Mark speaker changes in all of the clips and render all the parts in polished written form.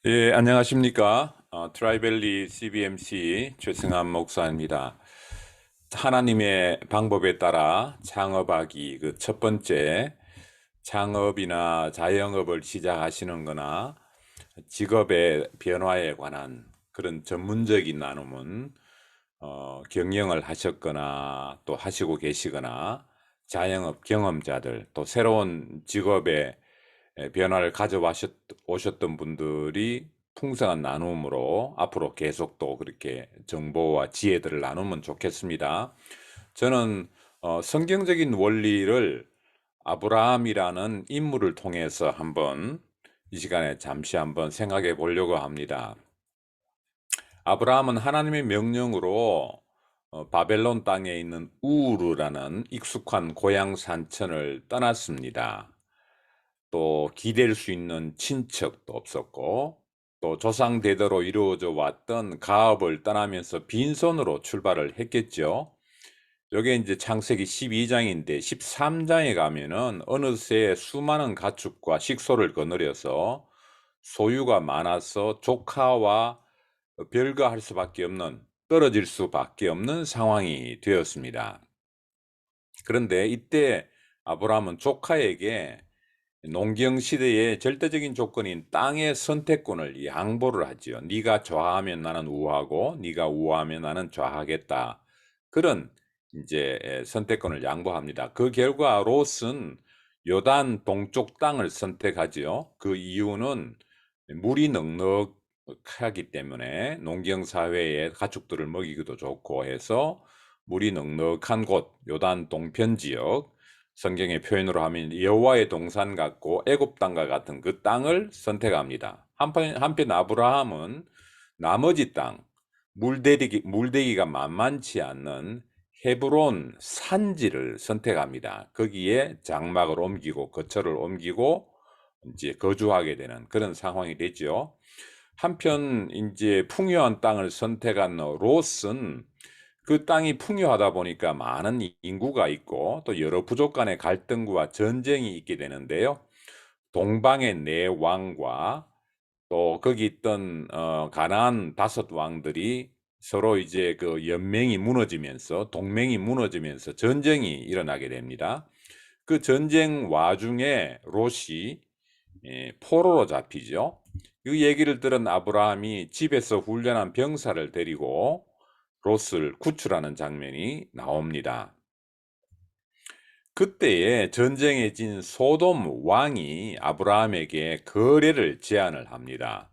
Speaker 1: 예, 안녕하십니까. 트라이밸리 CBMC 최승환 목사입니다. 하나님의 방법에 따라 창업하기 그 첫 번째 창업이나 자영업을 시작하시는 거나 직업의 변화에 관한 그런 전문적인 나눔은 경영을 하셨거나 또 하시고 계시거나 자영업 경험자들 또 새로운 직업의 변화를 오셨던 분들이 풍성한 나눔으로 앞으로 계속 또 그렇게 정보와 지혜들을 나누면 좋겠습니다. 저는 성경적인 원리를 아브라함이라는 인물을 통해서 한번 이 시간에 잠시 한번 생각해 보려고 합니다. 아브라함은 하나님의 명령으로 바벨론 땅에 있는 우르라는 익숙한 고향 산천을 떠났습니다. 또 기댈 수 있는 친척도 없었고 또 조상 대대로 이루어져 왔던 가업을 떠나면서 빈손으로 출발을 했겠죠. 요게 이제 창세기 12장인데 13장에 가면은 어느새 수많은 가축과 식소를 거느려서 소유가 많아서 조카와 별거할 수밖에 없는 떨어질 수밖에 없는 상황이 되었습니다. 그런데 이때 아브라함은 조카에게 농경 시대의 절대적인 조건인 땅의 선택권을 양보를 하지요. 네가 좌하면 나는 우하고 네가 우하면 나는 좌하겠다. 그런 이제 선택권을 양보합니다. 그 결과 롯은 요단 동쪽 땅을 선택하지요. 그 이유는 물이 넉넉하기 때문에 농경 사회에 가축들을 먹이기도 좋고 해서 물이 넉넉한 곳 요단 동편 지역, 성경의 표현으로 하면 여호와의 동산 같고 애굽 땅과 같은 그 땅을 선택합니다. 한편 아브라함은 나머지 땅, 물대기가 만만치 않는 헤브론 산지를 선택합니다. 거기에 장막을 옮기고 거처를 옮기고 이제 거주하게 되는 그런 상황이 되죠. 한편 이제 풍요한 땅을 선택한 롯은 그 땅이 풍요하다 보니까 많은 인구가 있고 또 여러 부족 간의 갈등과 전쟁이 있게 되는데요. 동방의 네 왕과 또 거기 있던 가나안 다섯 왕들이 서로 이제 그 연맹이 무너지면서 동맹이 무너지면서 전쟁이 일어나게 됩니다. 그 전쟁 와중에 롯이 포로로 잡히죠. 그 얘기를 들은 아브라함이 집에서 훈련한 병사를 데리고 롯을 구출하는 장면이 나옵니다. 그때에 전쟁에 진 소돔 왕이 아브라함에게 거래를 제안을 합니다.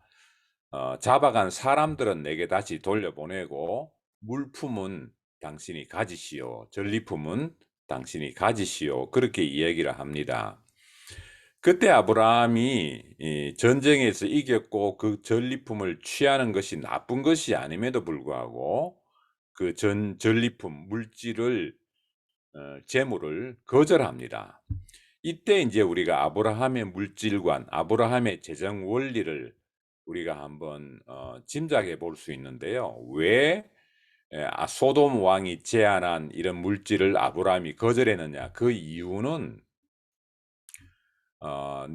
Speaker 1: 잡아간 사람들은 내게 다시 돌려보내고 물품은 당신이 가지시오. 전리품은 당신이 가지시오. 그렇게 이야기를 합니다. 그때 아브라함이 이 전쟁에서 이겼고 그 전리품을 취하는 것이 나쁜 것이 아님에도 불구하고 그 전리품 물질을 재물을 거절합니다. 이때 이제 우리가 아브라함의 물질관, 아브라함의 재정 원리를 우리가 한번 짐작해 볼 수 있는데요. 왜 소돔 왕이 제안한 이런 물질을 아브라함이 거절했느냐? 그 이유는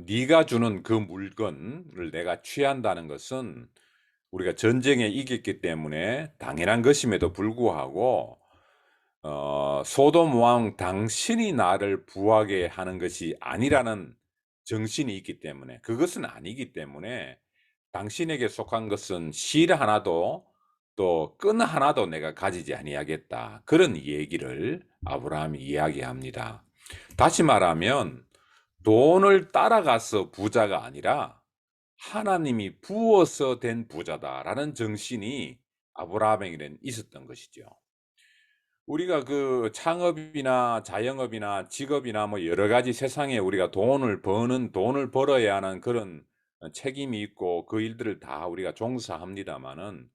Speaker 1: 네가 주는 그 물건을 내가 취한다는 것은 우리가 전쟁에 이겼기 때문에 당연한 것임에도 불구하고 소돔 왕 당신이 나를 부하게 하는 것이 아니라는 정신이 있기 때문에 그것은 아니기 때문에 당신에게 속한 것은 실 하나도 또 끈 하나도 내가 가지지 아니하겠다. 그런 얘기를 아브라함이 이야기합니다. 다시 말하면 돈을 따라가서 부자가 아니라 하나님이 부어서 된 부자다라는 정신이 아브라함에게는 있었던 것이죠. 우리가 그 창업이나 자영업이나 직업이나 뭐 여러 가지 세상에 우리가 돈을 벌어야 하는 그런 책임이 있고 그 일들을 다 우리가 종사합니다마는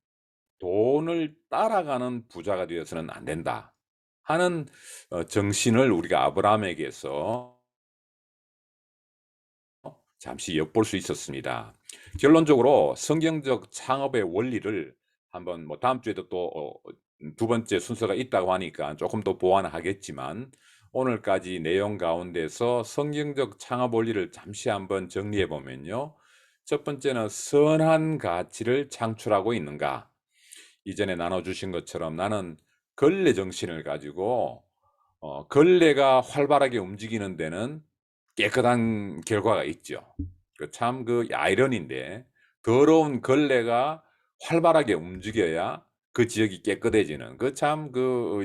Speaker 1: 돈을 따라가는 부자가 되어서는 안 된다 하는 정신을 우리가 아브라함에게서 잠시 엿볼 수 있었습니다. 결론적으로 성경적 창업의 원리를 한번 뭐 다음 주에도 또 두 번째 순서가 있다고 하니까 조금 더 보완하겠지만 오늘까지 내용 가운데서 성경적 창업 원리를 잠시 한번 정리해 보면요. 첫 번째는 선한 가치를 창출하고 있는가. 이전에 나눠주신 것처럼 나는 걸레 정신을 가지고 걸레가 활발하게 움직이는 데는 깨끗한 결과가 있죠. 참 아이러니인데, 더러운 걸레가 활발하게 움직여야 그 지역이 깨끗해지는 참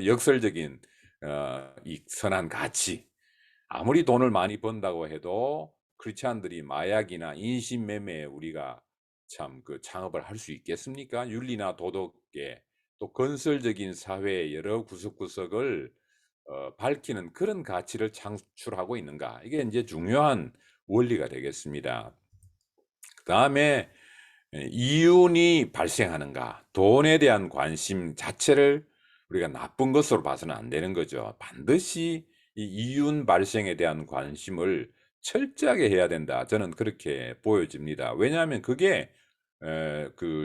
Speaker 1: 역설적인 이 선한 가치. 아무리 돈을 많이 번다고 해도 크리스찬들이 마약이나 인신매매에 우리가 참 창업을 할 수 있겠습니까? 윤리나 도덕계, 또 건설적인 사회의 여러 구석구석을 밝히는 그런 가치를 창출하고 있는가? 이게 이제 중요한 원리가 되겠습니다. 그다음에 이윤이 발생하는가? 돈에 대한 관심 자체를 우리가 나쁜 것으로 봐서는 안 되는 거죠. 반드시 이 이윤 발생에 대한 관심을 철저하게 해야 된다. 저는 그렇게 보여집니다. 왜냐하면 그게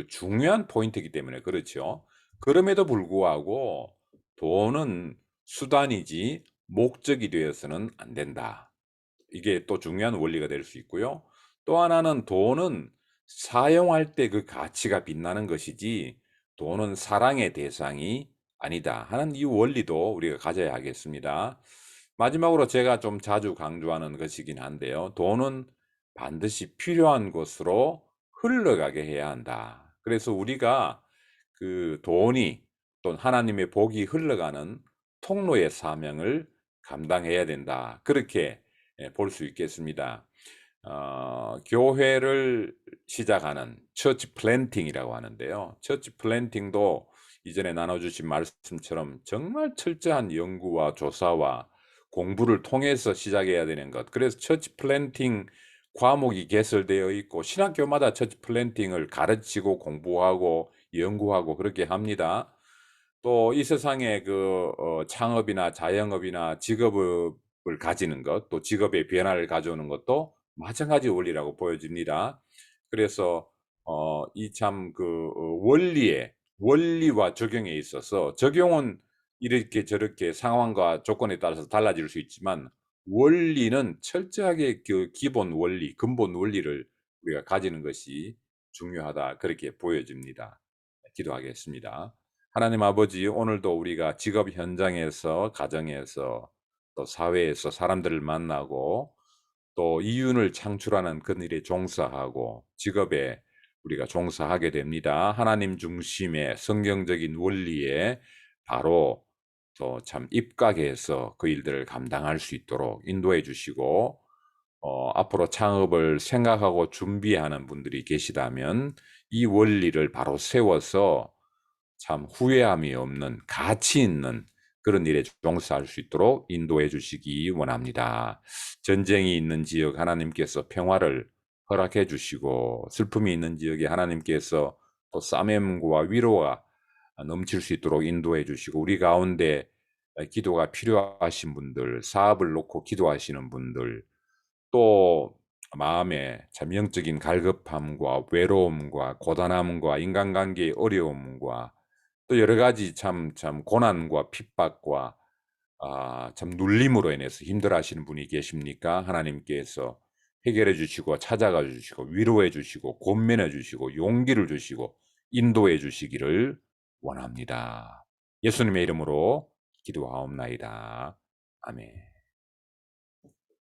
Speaker 1: 중요한 포인트이기 때문에 그렇죠. 그럼에도 불구하고 돈은 수단이지 목적이 되어서는 안 된다. 이게 또 중요한 원리가 될 수 있고요. 또 하나는 돈은 사용할 때 그 가치가 빛나는 것이지 돈은 사랑의 대상이 아니다 하는 이 원리도 우리가 가져야 하겠습니다. 마지막으로 제가 좀 자주 강조하는 것이긴 한데요. 돈은 반드시 필요한 곳으로 흘러가게 해야 한다. 그래서 우리가 돈이 또 하나님의 복이 흘러가는 통로의 사명을 감당해야 된다. 그렇게 볼 수 있겠습니다. 교회를 시작하는 처치 플랜팅이라고 하는데요. 처치 플랜팅도 이전에 나눠주신 말씀처럼 정말 철저한 연구와 조사와 공부를 통해서 시작해야 되는 것. 그래서 처치 플랜팅 과목이 개설되어 있고 신학교마다 처치 플랜팅을 가르치고 공부하고 연구하고 그렇게 합니다. 또 이 세상에 창업이나 자영업이나 직업을 가지는 것, 또 직업의 변화를 가져오는 것도 마찬가지 원리라고 보여집니다. 그래서 이 참 원리와 적용에 있어서 적용은 이렇게 저렇게 상황과 조건에 따라서 달라질 수 있지만 원리는 철저하게 기본 원리, 근본 원리를 우리가 가지는 것이 중요하다. 그렇게 보여집니다. 기도하겠습니다. 하나님 아버지, 오늘도 우리가 직업 현장에서, 가정에서, 또 사회에서 사람들을 만나고 또 이윤을 창출하는 그 일에 종사하고 직업에 우리가 종사하게 됩니다. 하나님 중심의 성경적인 원리에 바로 또 참 입각해서 그 일들을 감당할 수 있도록 인도해 주시고 앞으로 창업을 생각하고 준비하는 분들이 계시다면 이 원리를 바로 세워서 참 후회함이 없는 가치 있는 그런 일에 종사할 수 있도록 인도해 주시기 원합니다. 전쟁이 있는 지역 하나님께서 평화를 허락해 주시고 슬픔이 있는 지역에 하나님께서 또 싸매음과 위로가 넘칠 수 있도록 인도해 주시고 우리 가운데 기도가 필요하신 분들, 사업을 놓고 기도하시는 분들, 또 마음에 참 영적인 갈급함과 외로움과 고단함과 인간관계의 어려움과 또 여러 가지 참 고난과 핍박과 참 눌림으로 인해서 힘들어하시는 분이 계십니까? 하나님께서 해결해 주시고 찾아가 주시고 위로해 주시고 권면해 주시고 용기를 주시고 인도해 주시기를 원합니다. 예수님의 이름으로 기도하옵나이다. 아멘.